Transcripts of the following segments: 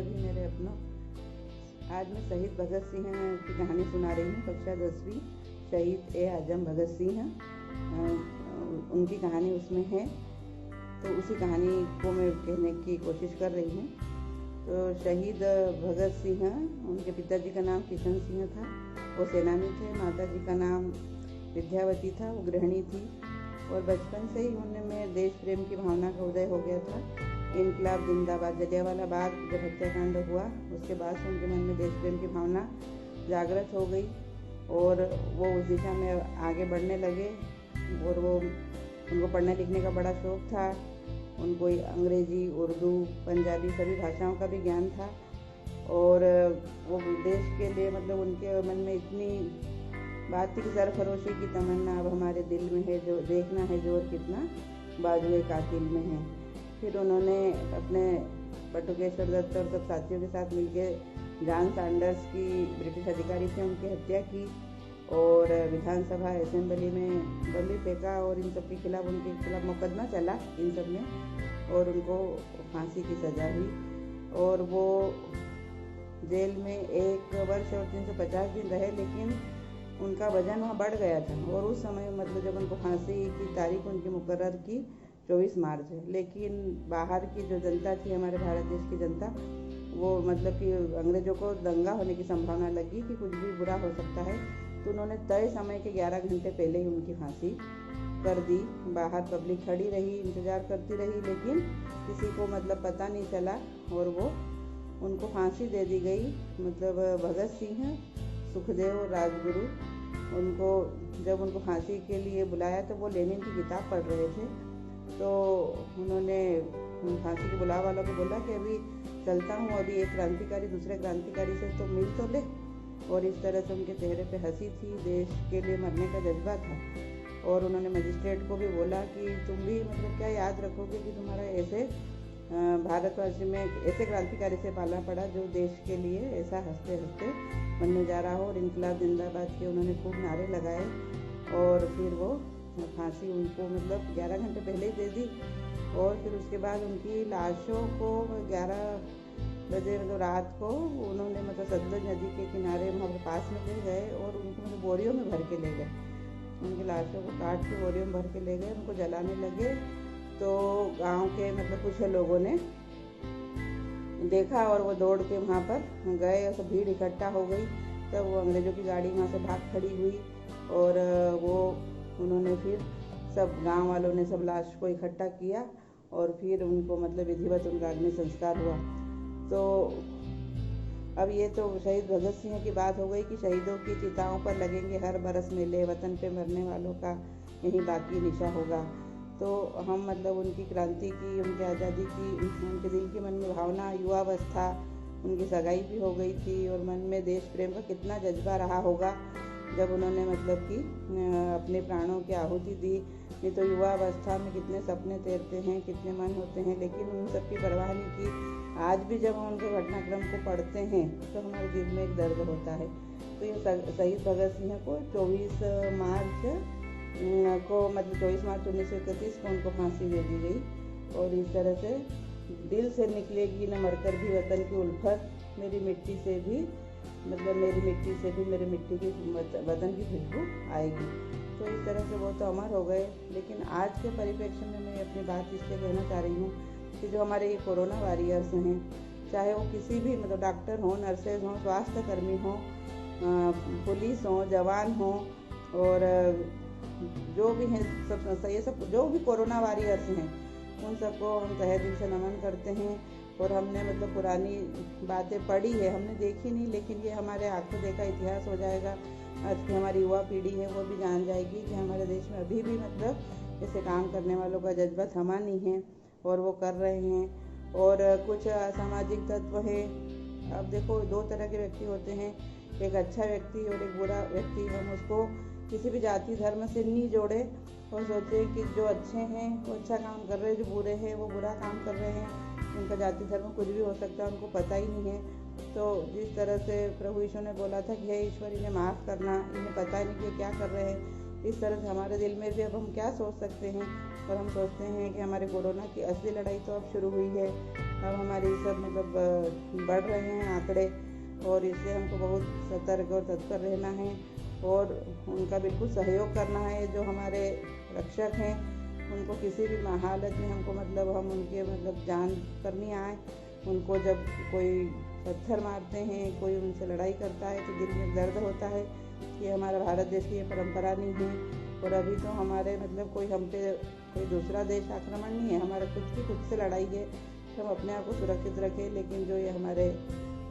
सभी मेरे अपनों। आज मैं शहीद भगत सिंह की कहानी सुना रही हूँ। कक्षा 10वीं शहीद ए आजम भगत सिंह उनकी कहानी उसमें है, तो उसी कहानी को मैं कहने की कोशिश कर रही हूँ। तो शहीद भगत सिंह, उनके पिताजी का नाम किशन सिंह था, वो सेनानी थे। माताजी का नाम विद्यावती था, वो गृहिणी थी। और बचपन से ही उनमें देश प्रेम की भावना का उदय हो गया था। इनकलाब जिंदाबाद, जलियांवाला बाग जब हत्याकांड हुआ उसके बाद से उनके मन में देश प्रेम की भावना जागृत हो गई और वो उस दिशा में आगे बढ़ने लगे। और उनको पढ़ने लिखने का बड़ा शौक़ था। उनको अंग्रेजी, उर्दू, पंजाबी सभी भाषाओं का भी ज्ञान था। और वो देश के लिए मतलब उनके मन में इतनी बात थी कि सरफरोशी की तमन्ना अब हमारे दिल में है, जो देखना है जोर कितना बाजुए कातिल में है। फिर उन्होंने अपने बटुकेश्वर दत्त और सब साथियों के साथ मिलकर जॉन सैंडर्स की, ब्रिटिश अधिकारी थे, उनकी हत्या की और विधानसभा असेंबली में बल्ली फेंका और इन सब के खिलाफ, उनके खिलाफ मुकदमा चला इन सब में और उनको फांसी की सज़ा हुई। और वो जेल में 1 वर्ष और 350 दिन रहे, लेकिन उनका वजन वहाँ बढ़ गया था। और उस समय मतलब जब उनको फांसी की तारीख उनकी मुकर्रर की 24 मार्च है, लेकिन बाहर की जो जनता थी, हमारे भारत देश की जनता, वो मतलब कि अंग्रेज़ों को दंगा होने की संभावना लगी कि कुछ भी बुरा हो सकता है, तो उन्होंने तय समय के 11 घंटे पहले ही उनकी फांसी कर दी। बाहर पब्लिक खड़ी रही, इंतज़ार करती रही, लेकिन किसी को मतलब पता नहीं चला और वो उनको फांसी दे दी गई। मतलब भगत सिंह, सुखदेव, राजगुरु, उनको जब उनको फांसी के लिए बुलाया तो वो लेनिन की किताब पढ़ रहे थे। तो उन्होंने फांसी के बुलाव वालों को बोला कि अभी चलता हूँ, अभी एक क्रांतिकारी दूसरे क्रांतिकारी से तो मिल तो ले। और इस तरह से उनके चेहरे पे हंसी थी, देश के लिए मरने का जज्बा था। और उन्होंने मजिस्ट्रेट को भी बोला कि तुम भी मतलब क्या याद रखोगे कि तुम्हारा ऐसे भारतवर्ष में ऐसे क्रांतिकारी से पाला पड़ा जो देश के लिए ऐसा हंसते हंसते बनने जा रहा हो। और इनकलाब जिंदाबाद के उन्होंने खूब नारे लगाए और फिर वो फांसी उनको मतलब 11 घंटे पहले ही दे दी। और फिर उसके बाद उनकी लाशों को 11 बजे मतलब रात को उन्होंने मतलब सतलुज नदी के किनारे वहाँ पर पास में ले गए और उनको मतलब बोरियों में भर के ले गए। उनकी लाशों को काट के बोरियों में भर के ले गए, उनको जलाने लगे। तो गांव के मतलब कुछ लोगों ने देखा और वो दौड़ के वहाँ पर गए और सब भीड़ इकट्ठा हो गई। तब वो अंग्रेज़ों की गाड़ी वहाँ से भाग खड़ी हुई और वो उन्होंने फिर सब गांव वालों ने सब लाश को इकट्ठा किया और फिर उनको मतलब विधिवत उनका अग्नि संस्कार हुआ। तो अब ये तो शहीद भगत सिंह की बात हो गई कि शहीदों की चिताओं पर लगेंगे हर बरस मेले, वतन पे मरने वालों का यही बाकी निशा होगा। तो हम मतलब उनकी क्रांति की, उनकी आज़ादी की, उनके दिल के मन में भावना, युवावस्था, उनकी सगाई भी हो गई थी और मन में देश प्रेम का कितना जज्बा रहा होगा जब उन्होंने मतलब कि अपने प्राणों की आहुति दी। नहीं तो युवावस्था में कितने सपने तैरते हैं, कितने मन होते हैं, लेकिन उन सब की परवाह नहीं की। आज भी जब हम उनके घटनाक्रम को पढ़ते हैं तो हमारे दिल में एक दर्द होता है। तो ये शहीद भगत सिंह को 24 मार्च को मतलब 24 मार्च 1931 को उनको फांसी दे दी गई। और इस तरह से दिल से निकलेगी न मरकर भी वतन की उल्फत, मेरी मिट्टी से भी मतलब मेरी मिट्टी से भी मेरी मिट्टी की वतन की खुशबू आएगी। तो इस तरह से वो तो अमर हो गए। लेकिन आज के परिप्रेक्ष्य में मैं अपनी बात इसलिए कहना चाह रही हूँ कि जो हमारे ये कोरोना वॉरियर्स हैं, चाहे वो किसी भी मतलब डॉक्टर हों, नर्सेज हों, स्वास्थ्य कर्मी हों, पुलिस हों, जवान हों और जो भी हैं, सब ये सब जो भी कोरोना वॉरियर्स हैं, उन सबको हम तहे दिल से नमन करते हैं। और हमने मतलब पुरानी बातें पढ़ी है, हमने देखी नहीं, लेकिन ये हमारे आंखों देखा इतिहास हो जाएगा। आज की हमारी युवा पीढ़ी है वो भी जान जाएगी कि हमारे देश में अभी भी मतलब ऐसे काम करने वालों का जज्बा थमा नहीं है और वो कर रहे हैं। और कुछ असामाजिक तत्व है। अब देखो, 2 तरह के व्यक्ति होते हैं, एक अच्छा व्यक्ति और एक बुरा व्यक्ति। हम उसको किसी भी जाति धर्म से नहीं जोड़े और सोचें कि जो अच्छे हैं वो अच्छा काम कर रहे हैं, जो बुरे हैं वो बुरा काम कर रहे हैं। उनका जाति धर्म कुछ भी हो सकता है, उनको पता ही नहीं है। तो जिस तरह से प्रभु यीशु ने बोला था कि हे ईश्वर, इन्हें माफ़ करना, इन्हें पता नहीं कि क्या कर रहे हैं, इस तरह से हमारे दिल में भी अब हम क्या सोच सकते हैं और हम सोचते हैं कि हमारे कोरोना की असली लड़ाई तो अब शुरू हुई है। अब हमारे सब मतलब बढ़ रहे हैं आंकड़े, और इससे हमको बहुत सतर्क और तत्पर रहना है और उनका बिल्कुल सहयोग करना है। जो हमारे रक्षक हैं उनको किसी भी हालत में हमको मतलब हम उनके मतलब जान पर नहीं आए। उनको जब कोई पत्थर मारते हैं, कोई उनसे लड़ाई करता है तो दिल में दर्द होता है। ये हमारा भारत देश की ये परंपरा नहीं है। और अभी तो हमारे मतलब कोई हम पे कोई दूसरा देश आक्रमण नहीं है, हमारा खुद से लड़ाई है। हम अपने आप को सुरक्षित रखें, लेकिन जो ये हमारे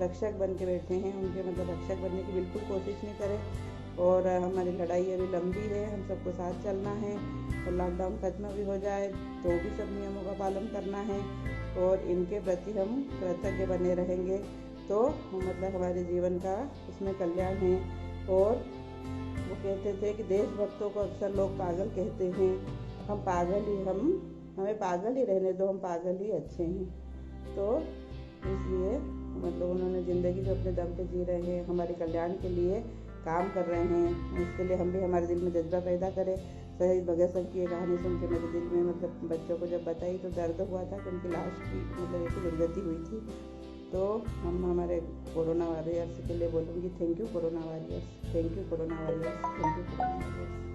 रक्षक बन के बैठे हैं उनके मतलब रक्षक बनने की बिल्कुल कोशिश नहीं करें। और हमारी लड़ाई अभी लंबी है, हम सबको साथ चलना है। और लॉकडाउन खत्म भी हो जाए तो भी सब नियमों का पालन करना है और इनके प्रति हम कृतज्ञ बने रहेंगे तो मतलब हमारे जीवन का इसमें कल्याण है। और वो कहते थे कि देशभक्तों को अक्सर लोग पागल कहते हैं। हम हमें पागल ही रहने दो, हम पागल ही अच्छे हैं। तो इसलिए मतलब उन्होंने ज़िंदगी जो अपने दम पे जी रहे हैं, हमारे कल्याण के लिए काम कर रहे हैं। इसके लिए हम भी हमारे दिल में जज्बा पैदा करें। शहीद भगत सिंह की ये कहानी सुन के मेरे दिल में मतलब बच्चों को जब बताई तो दर्द हुआ था कि उनकी लाश की मतलब ऐसी दुर्गति हुई थी। तो हम हमारे कोरोना वॉरियर्स के लिए बोलूँगी, thank you corona warriors, thank you corona warriors, thank you corona warriors.